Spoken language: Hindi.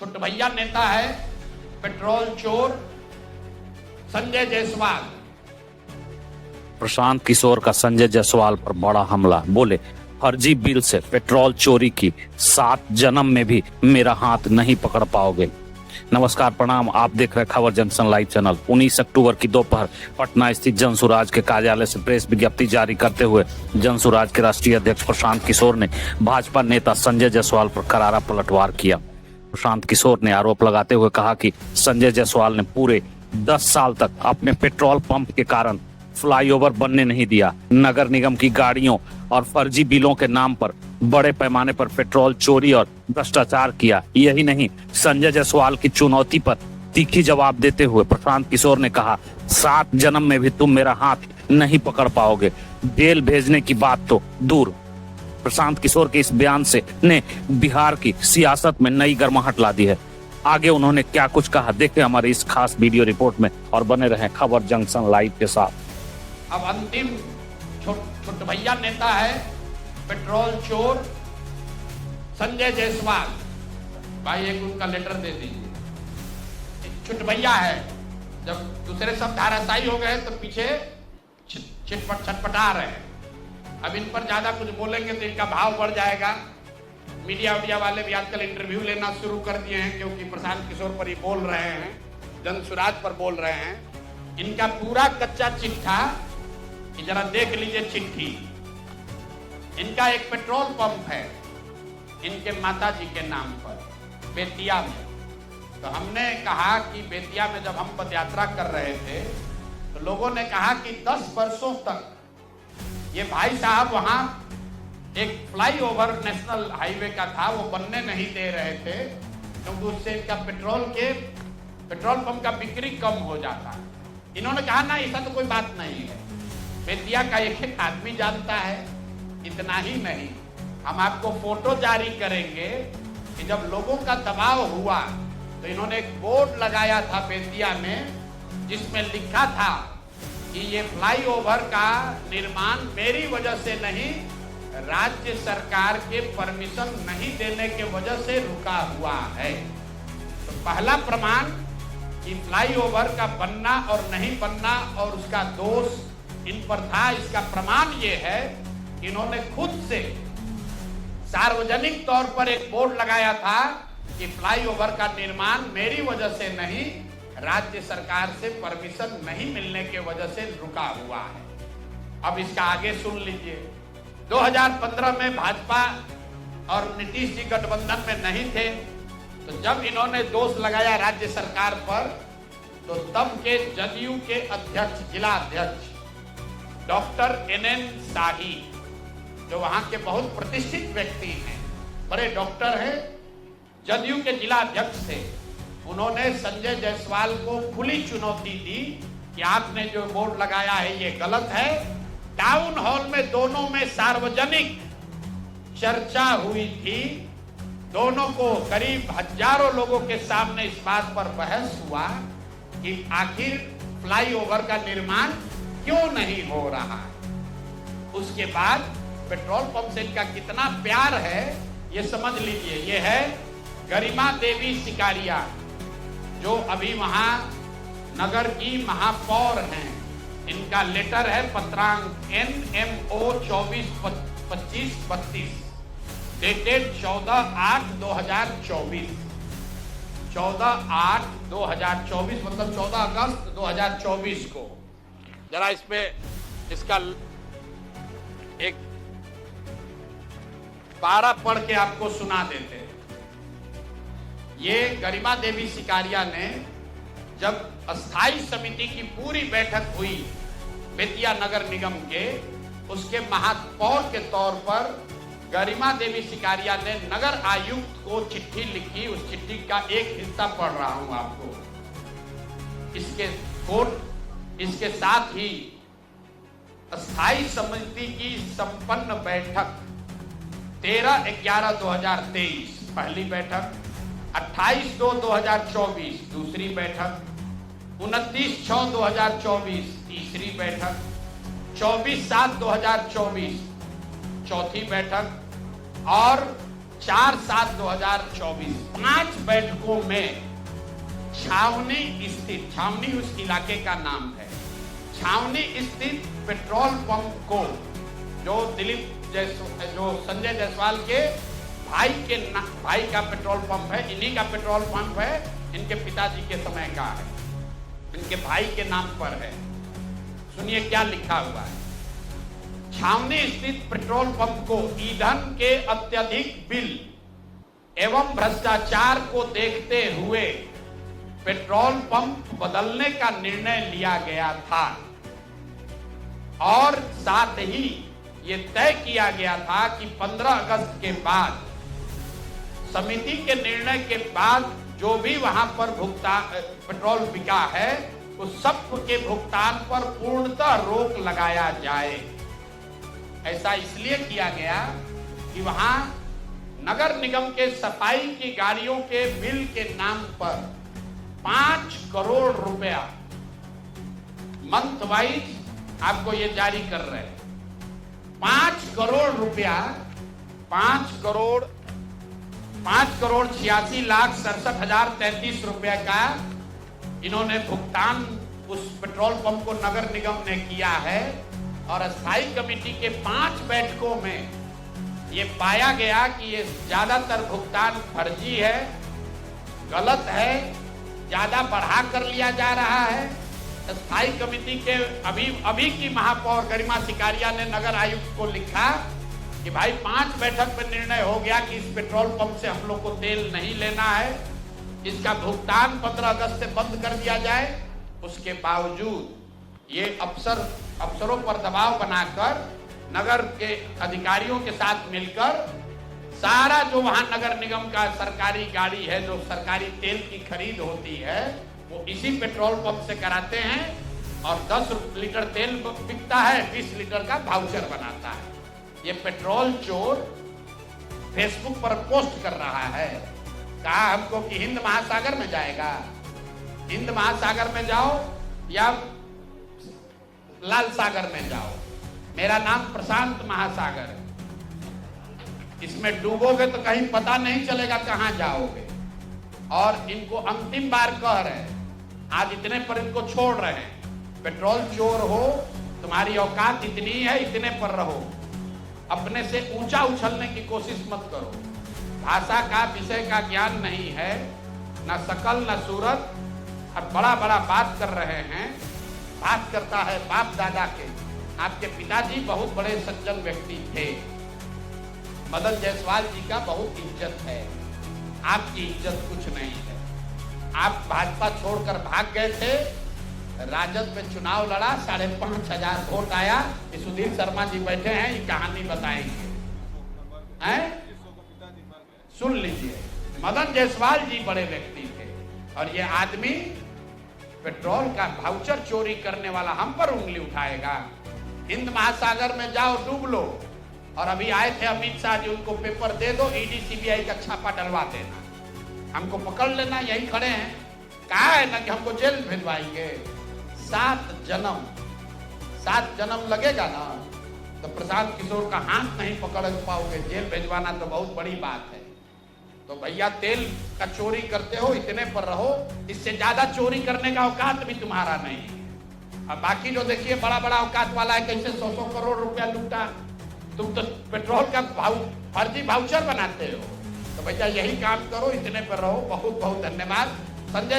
छुटभैया नेता है पेट्रोल चोर संजय जायसवाल। प्रशांत किशोर का संजय जायसवाल पर बड़ा हमला। बोले, फर्जी बिल से पेट्रोल चोरी की 7 जन्म में भी मेरा हाथ नहीं पकड़ पाओगे। नमस्कार, प्रणाम। आप देख रहे खबर जंक्शन लाइव चैनल। 19 अक्टूबर की दोपहर पटना स्थित जनसुराज के कार्यालय से प्रेस विज्ञप्ति जारी करते हुए जनसुराज के राष्ट्रीय अध्यक्ष प्रशांत किशोर ने भाजपा नेता संजय जायसवाल पर करारा पलटवार किया। प्रशांत किशोर ने आरोप लगाते हुए कहा कि संजय जायसवाल ने पूरे 10 साल तक अपने पेट्रोल पंप के कारण फ्लाईओवर बनने नहीं दिया। नगर निगम की गाड़ियों और फर्जी बिलों के नाम पर बड़े पैमाने पर पेट्रोल चोरी और भ्रष्टाचार किया। यही नहीं, संजय जायसवाल की चुनौती पर तीखी जवाब देते हुए प्रशांत किशोर ने कहा, 7 जन्म में भी तुम मेरा हाथ नहीं पकड़ पाओगे। जेल भेजने की बात तो दूर। प्रशांत किशोर के इस बयान से ने बिहार की सियासत में नई गर्माहट ला दी है। आगे उन्होंने क्या कुछ कहा, देखें हमारी इस खास वीडियो रिपोर्ट में और बने रहें खबर जंक्शन लाइव के साथ। अब अंतिम छुटभैया नेता है पेट्रोल चोर संजय जायसवाल। भाई एक उनका लेटर दे दीजिए। छुटभैया है, जब दूसरे सब धाराशायी हो गए तो पीछे छटपटा रहे हैं। अब इन पर ज्यादा कुछ बोलेंगे तो इनका भाव बढ़ जाएगा। मीडिया वाले भी आजकल इंटरव्यू लेना शुरू कर दिए हैं, क्योंकि प्रशांत किशोर पर ही बोल रहे हैं, जनसुराज पर बोल रहे हैं। इनका पूरा कच्चा चिट्ठा जरा देख लीजिए। चिट्ठी, इनका एक पेट्रोल पंप है इनके माताजी के नाम पर बेतिया में। तो हमने कहा कि बेतिया में जब हम पदयात्रा कर रहे थे तो लोगों ने कहा कि 10 वर्षों तक ये भाई साहब वहां एक फ्लाईओवर नेशनल हाईवे का था, वो बनने नहीं दे रहे थे, क्योंकि उससे इनका पेट्रोल पंप का बिक्री कम हो जाता है। इन्होंने कहा ना, ऐसा तो कोई बात नहीं है, बेतिया का एक आदमी जानता है। इतना ही नहीं, हम आपको फोटो जारी करेंगे कि जब लोगों का दबाव हुआ तो इन्होंने एक बोर्ड लगाया था बेतिया में, जिसमें लिखा था कि ये फ्लाईओवर का निर्माण मेरी वजह से नहीं, राज्य सरकार के परमिशन नहीं देने के वजह से रुका हुआ है। तो पहला प्रमाण कि फ्लाईओवर का बनना और नहीं बनना और उसका दोष इन पर था, इसका प्रमाण ये है कि इन्होंने खुद से सार्वजनिक तौर पर एक बोर्ड लगाया था कि फ्लाईओवर का निर्माण मेरी वजह से नहीं, राज्य सरकार से परमिशन नहीं मिलने के वजह से रुका हुआ है। अब इसका आगे सुन लीजिए। 2015 में भाजपा और नीतीश जी गठबंधन में नहीं थे, तो जब इन्होंने दोष लगाया राज्य सरकार पर, तो तब के जदयू के अध्यक्ष, जिला अध्यक्ष डॉक्टर NN शाही, जो वहां के बहुत प्रतिष्ठित व्यक्ति हैं, बड़े डॉक्टर हैं, जदयू के जिला अध्यक्ष थे, उन्होंने संजय जायसवाल को खुली चुनौती दी कि आपने जो बोर्ड लगाया है ये गलत है। टाउन हॉल में दोनों में सार्वजनिक चर्चा हुई थी। दोनों को करीब हजारों लोगों के सामने इस बात पर बहस हुआ कि आखिर फ्लाईओवर का निर्माण क्यों नहीं हो रहा है। उसके बाद पेट्रोल पंप से इनका कितना प्यार है ये समझ लीजिए। ये है गरिमा देवी सिकारिया, जो अभी वहां नगर की महापौर हैं। इनका लेटर है पत्रांक NMO 242532 डेटेड 14/8/2024। 14/8/2024 मतलब 14 अगस्त 2024 को। जरा इस पे इसका एक पारा पढ़ के आपको सुना देते हैं। ये गरिमा देवी सिकारिया ने जब अस्थाई समिति की पूरी बैठक हुई बेतिया नगर निगम के, उसके महापौर के तौर पर गरिमा देवी सिकारिया ने नगर आयुक्त को चिट्ठी लिखी। उस चिट्ठी का एक हिस्सा पढ़ रहा हूं आपको। इसके साथ ही अस्थाई समिति की संपन्न बैठक 13/11/2023 पहली बैठक, 28/2/2024 दूसरी बैठक, 29/6/2024 तीसरी बैठक, 24/7/2024 चौथी बैठक और 4/7/2024 5 बैठकों में छावनी स्थित, छावनी उस इलाके का नाम है, छावनी स्थित पेट्रोल पंप को जो संजय जायसवाल के भाई का पेट्रोल पंप है, इन्हीं का पेट्रोल पंप है, इनके पिताजी के समय का है, इनके भाई के नाम पर है। सुनिए क्या लिखा हुआ है। छावनी स्थित पेट्रोल पंप को ईंधन के अत्यधिक बिल एवं भ्रष्टाचार को देखते हुए पेट्रोल पंप बदलने का निर्णय लिया गया था और साथ ही ये तय किया गया था कि 15 अगस्त के बाद समिति के निर्णय के बाद जो भी वहां पर पेट्रोल बिका है उस सब के भुगतान पर पूर्णतः रोक लगाया जाए। ऐसा इसलिए किया गया कि वहां नगर निगम के सफाई की गाड़ियों के बिल के नाम पर 5 करोड़ रुपया मंथ वाइज आपको ये जारी कर रहे हैं। 5 करोड़ रुपया 5,86,67,33 रुपए का इन्होंने भुगतान उस पेट्रोल पंप को नगर निगम ने किया है और स्थायी कमेटी के 5 बैठकों में ये पाया गया कि ये ज्यादातर भुगतान फर्जी है, गलत है, ज्यादा बढ़ा कर लिया जा रहा है। स्थायी कमेटी के अभी की महापौर गरिमा सिकारिया ने नगर आयुक्त को लिखा कि भाई 5 बैठक में निर्णय हो गया कि इस पेट्रोल पंप से हम लोग को तेल नहीं लेना है, इसका भुगतान 15 अगस्त से बंद कर दिया जाए। उसके बावजूद ये अफसरों पर दबाव बनाकर नगर के अधिकारियों के साथ मिलकर सारा जो वहां नगर निगम का सरकारी गाड़ी है, जो सरकारी तेल की खरीद होती है, वो इसी पेट्रोल पंप से कराते हैं और 10 लीटर तेल बिकता है, 20 लीटर का वाउचर बनाता है। ये पेट्रोल चोर फेसबुक पर पोस्ट कर रहा है, कहा हमको कि हिंद महासागर में जाएगा, हिंद महासागर में जाओ या लाल सागर में जाओ, मेरा नाम प्रशांत महासागर है, इसमें डूबोगे तो कहीं पता नहीं चलेगा कहां जाओगे। और इनको अंतिम बार कह रहे हैं, आज इतने पर इनको छोड़ रहे हैं। पेट्रोल चोर हो, तुम्हारी औकात इतनी है, इतने पर रहो, अपने से ऊंचा उछलने की कोशिश मत करो। भाषा का विषय का ज्ञान नहीं है, ना शकल ना सूरत, और बड़ा बड़ा बात कर रहे हैं। बात करता है बाप दादा के, आपके पिताजी बहुत बड़े सज्जन व्यक्ति थे, मदन जायसवाल जी का बहुत इज्जत है, आपकी इज्जत कुछ नहीं है। आप भाजपा छोड़कर भाग गए थे, राजद में चुनाव लड़ा, 5,500 वोट आया। सुधीर शर्मा जी बैठे हैं, ये कहानी बताएंगे, हैं? सुन लीजिए, मदन जायसवाल जी बड़े व्यक्ति थे और ये आदमी पेट्रोल का वाउचर चोरी करने वाला हम पर उंगली उठाएगा। हिंद महासागर में जाओ, डूब लो। और अभी आए थे अमित शाह जी, उनको पेपर दे दो, ईडी सीबीआई का छापा डलवा देना, हमको पकड़ लेना, यही खड़े हैं। कहा है ना कि हमको जेल भिजवाएंगे। 7 जन्म लगेगा ना तो प्रशांत किशोर का हाथ नहीं पकड़ पाओगे, जेल भिजवाना तो बहुत बड़ी बात है। तो भैया तेल का चोरी करते हो, इतने पर रहो, इससे ज्यादा चोरी करने का औकात भी तुम्हारा नहीं है। अब बाकी जो देखिए बड़ा बड़ा औकात वाला है, कैसे 100 करोड़ रुपया लूटा, तुम तो पेट्रोल का फर्जी वाउचर बनाते हो। तो भैया यही काम करो, इतने पर रहो। बहुत बहुत धन्यवाद। संजय